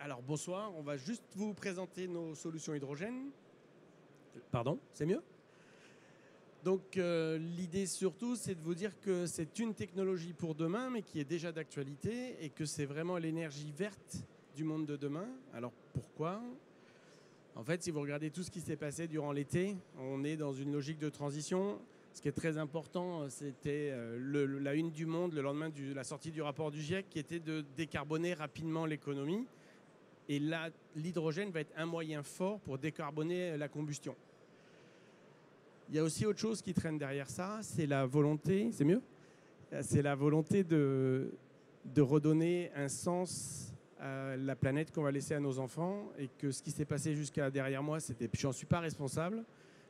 Alors bonsoir, on va juste vous présenter nos solutions hydrogène. Pardon, c'est mieux? Donc l'idée surtout, c'est de vous dire que c'est une technologie pour demain, mais qui est déjà d'actualité, et que c'est vraiment l'énergie verte du monde de demain. Alors pourquoi? En fait, si vous regardez tout ce qui s'est passé durant l'été, on est dans une logique de transition. Ce qui est très important, c'était la une du Monde, le lendemain de la sortie du rapport du GIEC, qui était de décarboner rapidement l'économie. Et là, l'hydrogène va être un moyen fort pour décarboner la combustion. Il y a aussi autre chose qui traîne derrière ça, c'est la volonté, c'est mieux? C'est la volonté de redonner un sens à la planète qu'on va laisser à nos enfants, et que ce qui s'est passé jusqu'à derrière moi, j'en suis pas responsable,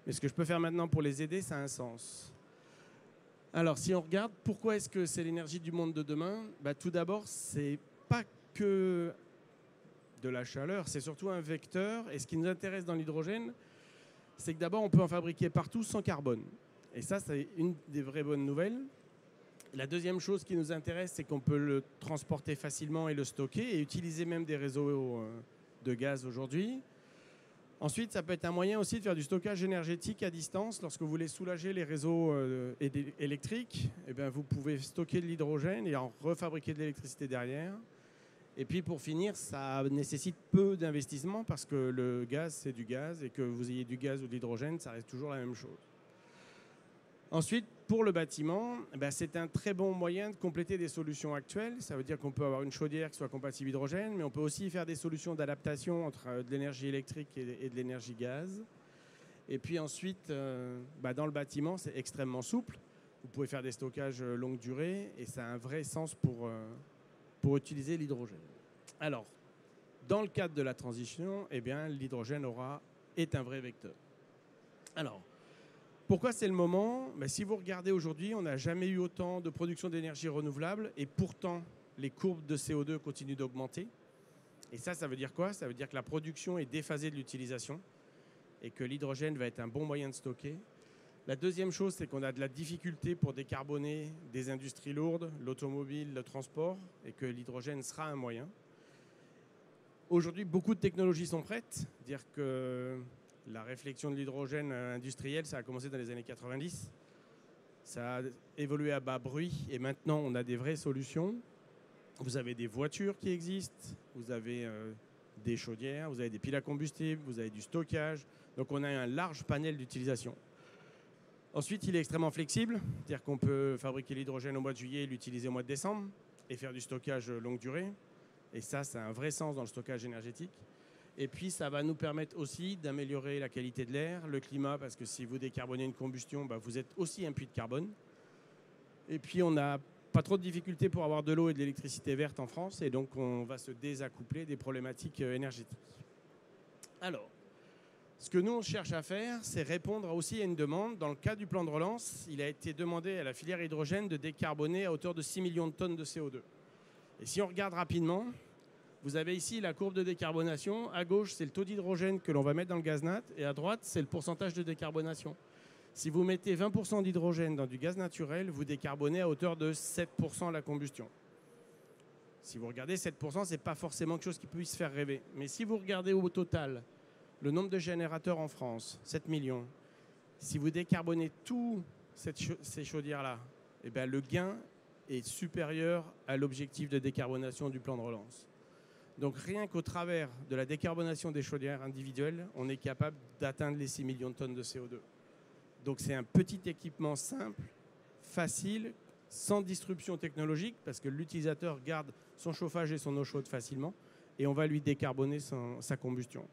mais ce que je peux faire maintenant pour les aider, ça a un sens. Alors, si on regarde, pourquoi est-ce que c'est l'énergie du monde de demain? Tout d'abord, c'est pas que de la chaleur, c'est surtout un vecteur. Et ce qui nous intéresse dans l'hydrogène, c'est que d'abord, on peut en fabriquer partout sans carbone. Et ça, c'est une des vraies bonnes nouvelles. La deuxième chose qui nous intéresse, c'est qu'on peut le transporter facilement et le stocker, et utiliser même des réseaux de gaz aujourd'hui. Ensuite, ça peut être un moyen aussi de faire du stockage énergétique à distance. Lorsque vous voulez soulager les réseaux électriques, eh bien, vous pouvez stocker de l'hydrogène et en refabriquer de l'électricité derrière. Et puis pour finir, ça nécessite peu d'investissement, parce que le gaz, c'est du gaz, et que vous ayez du gaz ou de l'hydrogène, ça reste toujours la même chose. Ensuite, pour le bâtiment, c'est un très bon moyen de compléter des solutions actuelles. Ça veut dire qu'on peut avoir une chaudière qui soit compatible hydrogène, mais on peut aussi faire des solutions d'adaptation entre de l'énergie électrique et de l'énergie gaz. Et puis ensuite, dans le bâtiment, c'est extrêmement souple. Vous pouvez faire des stockages longue durée, et ça a un vrai sens pour utiliser l'hydrogène. Alors, dans le cadre de la transition, l'hydrogène est un vrai vecteur. Alors, pourquoi c'est le moment? Si vous regardez aujourd'hui, on n'a jamais eu autant de production d'énergie renouvelable, et pourtant, les courbes de CO2 continuent d'augmenter. Et ça veut dire quoi? Ça veut dire que la production est déphasée de l'utilisation, et que l'hydrogène va être un bon moyen de stocker. La deuxième chose, c'est qu'on a de la difficulté pour décarboner des industries lourdes, l'automobile, le transport, et que l'hydrogène sera un moyen. Aujourd'hui, beaucoup de technologies sont prêtes. Dire que la réflexion de l'hydrogène industriel, ça a commencé dans les années 90. Ça a évolué à bas bruit, et maintenant, on a des vraies solutions. Vous avez des voitures qui existent, vous avez des chaudières, vous avez des piles à combustible, vous avez du stockage. Donc, on a un large panel d'utilisation. Ensuite, il est extrêmement flexible, c'est-à-dire qu'on peut fabriquer l'hydrogène au mois de juillet et l'utiliser au mois de décembre, et faire du stockage longue durée. Et ça a un vrai sens dans le stockage énergétique. Et puis, ça va nous permettre aussi d'améliorer la qualité de l'air, le climat, parce que si vous décarbonez une combustion, vous êtes aussi un puits de carbone. Et puis, on n'a pas trop de difficultés pour avoir de l'eau et de l'électricité verte en France, et donc on va se désaccoupler des problématiques énergétiques. Alors, ce que nous, on cherche à faire, c'est répondre aussi à une demande. Dans le cadre du plan de relance, il a été demandé à la filière hydrogène de décarboner à hauteur de 6 millions de tonnes de CO2. Et si on regarde rapidement, vous avez ici la courbe de décarbonation. À gauche, c'est le taux d'hydrogène que l'on va mettre dans le gaz nat, et à droite, c'est le pourcentage de décarbonation. Si vous mettez 20% d'hydrogène dans du gaz naturel, vous décarbonez à hauteur de 7% la combustion. Si vous regardez 7%, ce n'est pas forcément quelque chose qui puisse faire rêver. Mais si vous regardez au total le nombre de générateurs en France, 7 millions, si vous décarbonez tous ces chaudières-là, le gain est supérieur à l'objectif de décarbonation du plan de relance. Donc rien qu'au travers de la décarbonation des chaudières individuelles, on est capable d'atteindre les 6 millions de tonnes de CO2. Donc c'est un petit équipement simple, facile, sans disruption technologique, parce que l'utilisateur garde son chauffage et son eau chaude facilement, et on va lui décarboner sa combustion.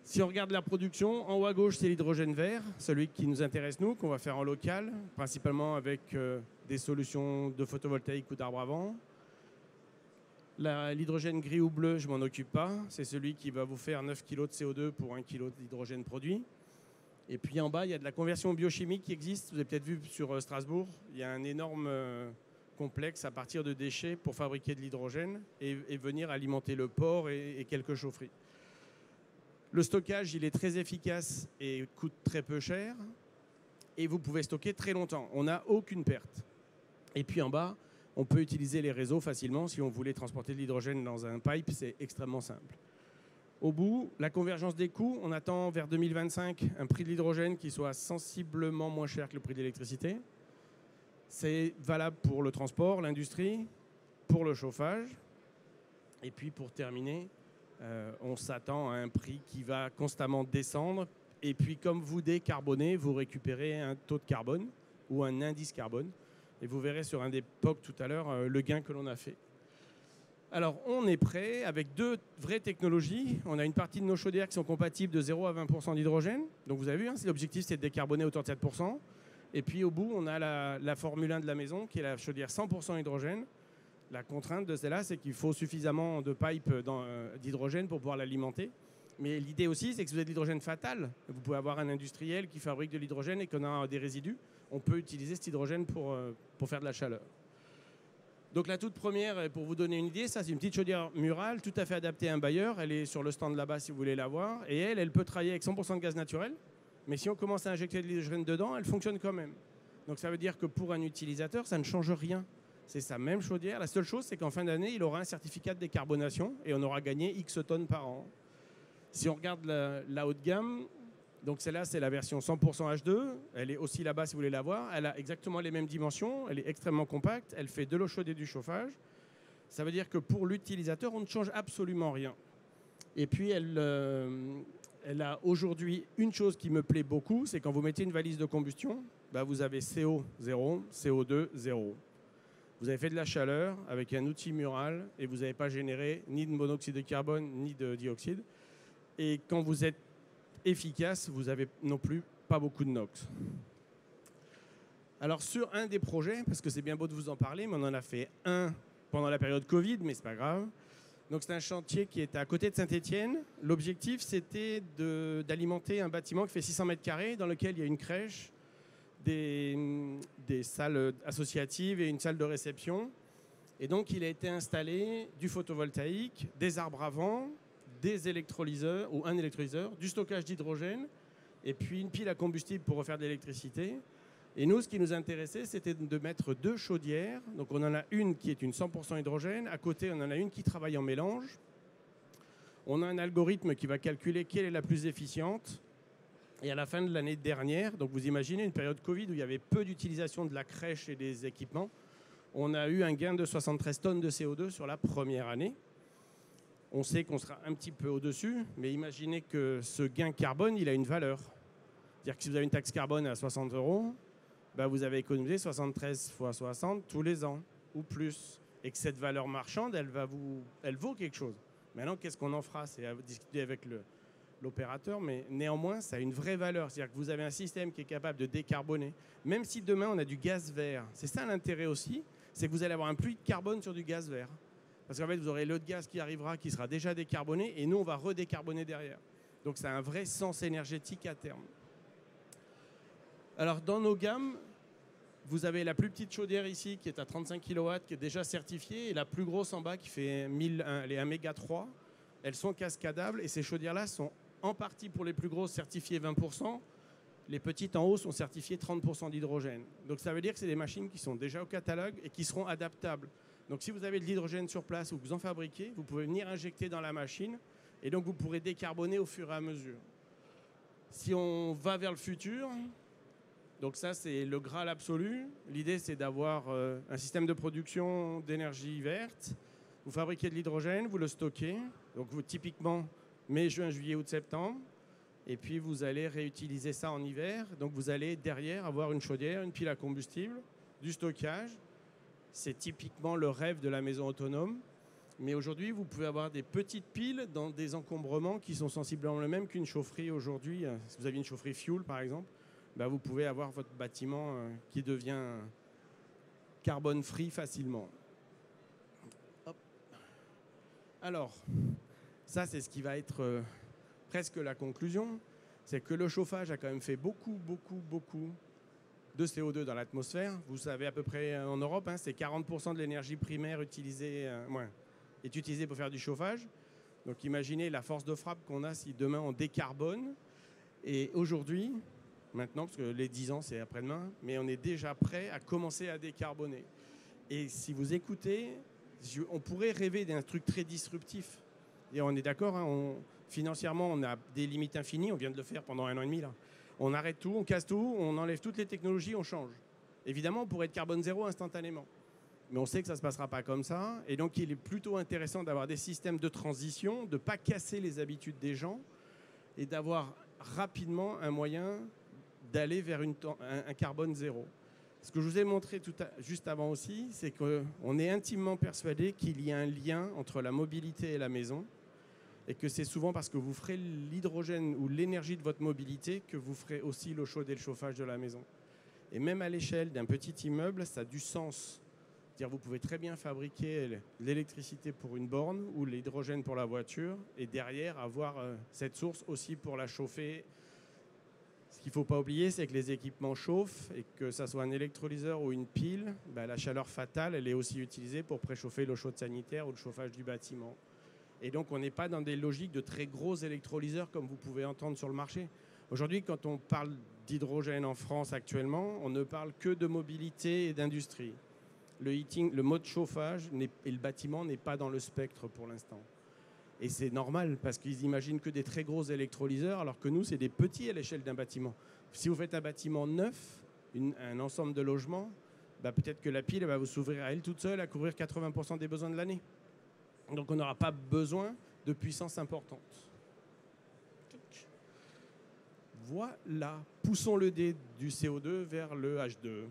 Si on regarde la production, en haut à gauche, c'est l'hydrogène vert, celui qui nous intéresse nous, qu'on va faire en local, principalement avec des solutions de photovoltaïque ou d'arbres à vent. L'hydrogène gris ou bleu, je ne m'en occupe pas. C'est celui qui va vous faire 9 kg de CO2 pour 1 kg d'hydrogène produit. Et puis en bas, il y a de la conversion biochimique qui existe. Vous avez peut-être vu sur Strasbourg, il y a un énorme complexe à partir de déchets pour fabriquer de l'hydrogène et venir alimenter le port et quelques chaufferies. Le stockage, il est très efficace et coûte très peu cher. Et vous pouvez stocker très longtemps. On n'a aucune perte. Et puis en bas, On peut utiliser les réseaux facilement. Si on voulait transporter de l'hydrogène dans un pipe, c'est extrêmement simple. Au bout, la convergence des coûts, on attend vers 2025 un prix de l'hydrogène qui soit sensiblement moins cher que le prix de l'électricité. C'est valable pour le transport, l'industrie, pour le chauffage. Et puis pour terminer, on s'attend à un prix qui va constamment descendre. Et puis comme vous décarbonez, vous récupérez un taux de carbone ou un indice carbone. Et vous verrez sur un des POC tout à l'heure le gain que l'on a fait. Alors, on est prêt avec deux vraies technologies. On a une partie de nos chaudières qui sont compatibles de 0 à 20% d'hydrogène. Donc, vous avez vu, hein, l'objectif, c'est de décarboner autour de 7%. Et puis, au bout, on a la Formule 1 de la maison, qui est la chaudière 100% hydrogène. La contrainte de celle-là, c'est qu'il faut suffisamment de pipes d'hydrogène pour pouvoir l'alimenter. Mais l'idée aussi, c'est que si vous avez de l'hydrogène fatal, vous pouvez avoir un industriel qui fabrique de l'hydrogène et qu'on a des résidus. On peut utiliser cet hydrogène pour faire de la chaleur. Donc la toute première, pour vous donner une idée, ça c'est une petite chaudière murale tout à fait adaptée à un bailleur. Elle est sur le stand là-bas si vous voulez la voir. Et elle peut travailler avec 100% de gaz naturel. Mais si on commence à injecter de l'hydrogène dedans, elle fonctionne quand même. Donc ça veut dire que pour un utilisateur, ça ne change rien. C'est sa même chaudière. La seule chose, c'est qu'en fin d'année, il aura un certificat de décarbonation et on aura gagné X tonnes par an. Si on regarde la haut de gamme, donc celle-là, c'est la version 100% H2. Elle est aussi là-bas si vous voulez la voir. Elle a exactement les mêmes dimensions. Elle est extrêmement compacte. Elle fait de l'eau chaude et du chauffage. Ça veut dire que pour l'utilisateur, on ne change absolument rien. Et puis, elle a aujourd'hui une chose qui me plaît beaucoup, c'est quand vous mettez une valise de combustion, vous avez CO 0, CO2 0. Vous avez fait de la chaleur avec un outil mural et vous n'avez pas généré ni de monoxyde de carbone ni de dioxyde. Et quand vous êtes efficace, vous n'avez non plus pas beaucoup de NOx. Alors sur un des projets, parce que c'est bien beau de vous en parler, mais on en a fait un pendant la période Covid, mais c'est pas grave. Donc c'est un chantier qui est à côté de Saint-Étienne. L'objectif, c'était d'alimenter un bâtiment qui fait 600 mètres carrés, dans lequel il y a une crèche, des salles associatives et une salle de réception. Et donc il a été installé du photovoltaïque, des arbres à vent, des électrolyseurs ou un électrolyseur, du stockage d'hydrogène et puis une pile à combustible pour refaire de l'électricité. Et nous, ce qui nous intéressait, c'était de mettre deux chaudières. Donc on en a une qui est une 100% hydrogène. À côté, on en a une qui travaille en mélange. On a un algorithme qui va calculer quelle est la plus efficiente. Et à la fin de l'année dernière, donc vous imaginez une période Covid où il y avait peu d'utilisation de la crèche et des équipements, on a eu un gain de 73 tonnes de CO2 sur la première année. On sait qu'on sera un petit peu au-dessus, mais imaginez que ce gain carbone, il a une valeur. C'est-à-dire que si vous avez une taxe carbone à 60 €, vous avez économisé 73 fois 60 tous les ans, ou plus. Et que cette valeur marchande, elle vaut quelque chose. Maintenant, qu'est-ce qu'on en fera? C'est à discuter avec l'opérateur, mais néanmoins, ça a une vraie valeur. C'est-à-dire que vous avez un système qui est capable de décarboner. Même si demain, on a du gaz vert. C'est ça l'intérêt aussi, c'est que vous allez avoir un puits de carbone sur du gaz vert. Parce qu'en fait, vous aurez l'autre gaz qui arrivera, qui sera déjà décarboné, et nous, on va redécarboner derrière. Donc, ça a un vrai sens énergétique à terme. Alors, dans nos gammes, vous avez la plus petite chaudière ici, qui est à 35 kW, qui est déjà certifiée, et la plus grosse en bas, qui fait 1 méga 3. Elles sont cascadables, et ces chaudières-là sont en partie, pour les plus grosses, certifiées 20%. Les petites en haut sont certifiées 30% d'hydrogène. Donc, ça veut dire que c'est des machines qui sont déjà au catalogue et qui seront adaptables. Donc si vous avez de l'hydrogène sur place ou que vous en fabriquez, vous pouvez venir injecter dans la machine et donc vous pourrez décarboner au fur et à mesure. Si on va vers le futur, donc ça c'est le Graal absolu. L'idée c'est d'avoir un système de production d'énergie verte. Vous fabriquez de l'hydrogène, vous le stockez. Donc vous, typiquement mai, juin, juillet, août, septembre. Et puis vous allez réutiliser ça en hiver. Donc vous allez derrière avoir une chaudière, une pile à combustible, du stockage. C'est typiquement le rêve de la maison autonome. Mais aujourd'hui, vous pouvez avoir des petites piles dans des encombrements qui sont sensiblement le même qu'une chaufferie aujourd'hui. Si vous avez une chaufferie fuel, par exemple, vous pouvez avoir votre bâtiment qui devient carbone free facilement. Hop. Alors, ça, c'est ce qui va être presque la conclusion. C'est que le chauffage a quand même fait beaucoup de CO2 dans l'atmosphère. Vous savez à peu près en Europe, c'est 40% de l'énergie primaire utilisée, est utilisée pour faire du chauffage. Donc imaginez la force de frappe qu'on a si demain on décarbone. Et aujourd'hui, maintenant, parce que les 10 ans c'est après-demain, mais on est déjà prêt à commencer à décarboner. Et si vous écoutez, on pourrait rêver d'un truc très disruptif. Et on est d'accord, hein, financièrement, on a des limites infinies. On vient de le faire pendant 1 an et demi. Là. On arrête tout, on casse tout, on enlève toutes les technologies, on change. Évidemment, on pourrait être carbone zéro instantanément. Mais on sait que ça ne se passera pas comme ça. Et donc, il est plutôt intéressant d'avoir des systèmes de transition, de ne pas casser les habitudes des gens et d'avoir rapidement un moyen d'aller vers un carbone zéro. Ce que je vous ai montré juste avant aussi, c'est qu'on est intimement persuadé qu'il y a un lien entre la mobilité et la maison et que c'est souvent parce que vous ferez l'hydrogène ou l'énergie de votre mobilité que vous ferez aussi l'eau chaude et le chauffage de la maison. Et même à l'échelle d'un petit immeuble, ça a du sens. C'est-à-dire vous pouvez très bien fabriquer l'électricité pour une borne ou l'hydrogène pour la voiture et derrière avoir cette source aussi pour la chauffer. Ce qu'il ne faut pas oublier, c'est que les équipements chauffent et que ça soit un électrolyseur ou une pile, la chaleur fatale, elle est aussi utilisée pour préchauffer l'eau chaude sanitaire ou le chauffage du bâtiment. Et donc, on n'est pas dans des logiques de très gros électrolyseurs comme vous pouvez entendre sur le marché. Aujourd'hui, quand on parle d'hydrogène en France actuellement, on ne parle que de mobilité et d'industrie. Le heating, le mode chauffage et le bâtiment n'est pas dans le spectre pour l'instant. Et c'est normal parce qu'ils imaginent que des très gros électrolyseurs alors que nous, c'est des petits à l'échelle d'un bâtiment. Si vous faites un bâtiment neuf, un ensemble de logements, peut-être que la pile va vous s'ouvrir à elle toute seule à couvrir 80% des besoins de l'année. Donc on n'aura pas besoin de puissance importante. Voilà, poussons le dé du CO2 vers le H2.